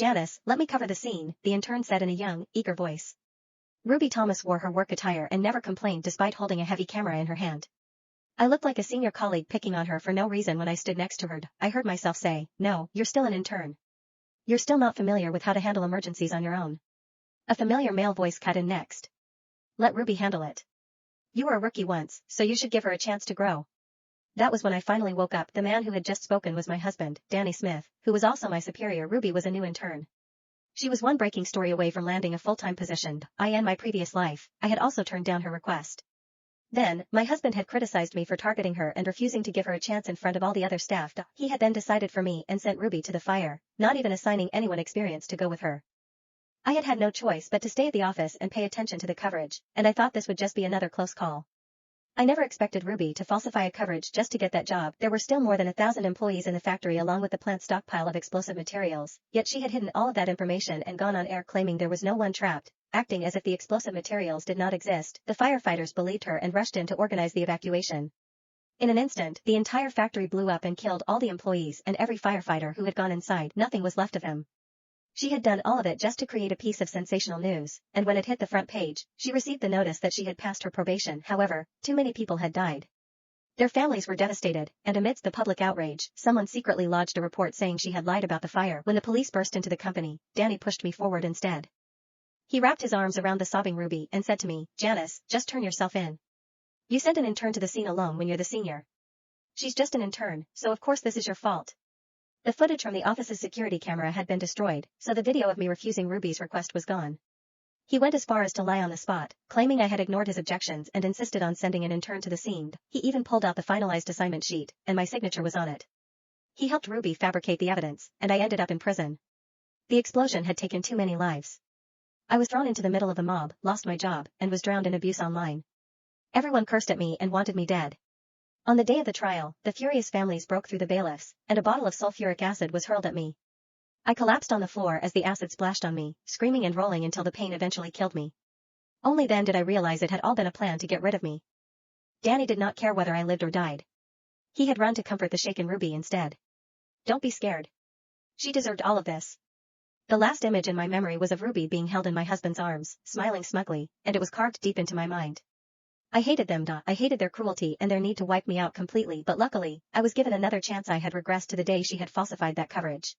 Janice, let me cover the scene, the intern said in a young, eager voice. Ruby Thomas wore her work attire and never complained despite holding a heavy camera in her hand. I looked like a senior colleague picking on her for no reason when I stood next to her. I heard myself say, no, you're still an intern. You're still not familiar with how to handle emergencies on your own. A familiar male voice cut in next. Let Ruby handle it. You were a rookie once, so you should give her a chance to grow. That was when I finally woke up. The man who had just spoken was my husband, Danny Smith, who was also my superior. Ruby was a new intern. She was one breaking story away from landing a full-time position. In my previous life, I had also turned down her request. Then, my husband had criticized me for targeting her and refusing to give her a chance in front of all the other staff. He had then decided for me and sent Ruby to the fire, not even assigning anyone experienced to go with her. I had had no choice but to stay at the office and pay attention to the coverage, and I thought this would just be another close call. I never expected Ruby to falsify a coverage just to get that job. There were still more than 1,000 employees in the factory along with the plant stockpile of explosive materials, yet she had hidden all of that information and gone on air claiming there was no one trapped, acting as if the explosive materials did not exist. The firefighters believed her and rushed in to organize the evacuation. In an instant, the entire factory blew up and killed all the employees and every firefighter who had gone inside. Nothing was left of him. She had done all of it just to create a piece of sensational news, and when it hit the front page, she received the notice that she had passed her probation. However, too many people had died. Their families were devastated, and amidst the public outrage, someone secretly lodged a report saying she had lied about the fire. When the police burst into the company, Danny pushed me forward instead. He wrapped his arms around the sobbing Ruby and said to me, Janice, just turn yourself in. You sent an intern to the scene alone when you're the senior. She's just an intern, so of course this is your fault. The footage from the office's security camera had been destroyed, so the video of me refusing Ruby's request was gone. He went as far as to lie on the spot, claiming I had ignored his objections and insisted on sending an intern to the scene. He even pulled out the finalized assignment sheet, and my signature was on it. He helped Ruby fabricate the evidence, and I ended up in prison. The explosion had taken too many lives. I was thrown into the middle of the mob, lost my job, and was drowned in abuse online. Everyone cursed at me and wanted me dead. On the day of the trial, the furious families broke through the bailiffs, and a bottle of sulfuric acid was hurled at me. I collapsed on the floor as the acid splashed on me, screaming and rolling until the pain eventually killed me. Only then did I realize it had all been a plan to get rid of me. Danny did not care whether I lived or died. He had run to comfort the shaken Ruby instead. Don't be scared. She deserved all of this. The last image in my memory was of Ruby being held in my husband's arms, smiling smugly, and it was carved deep into my mind. I hated them. I hated their cruelty and their need to wipe me out completely, but luckily, I was given another chance. I had regressed to the day she had falsified that coverage.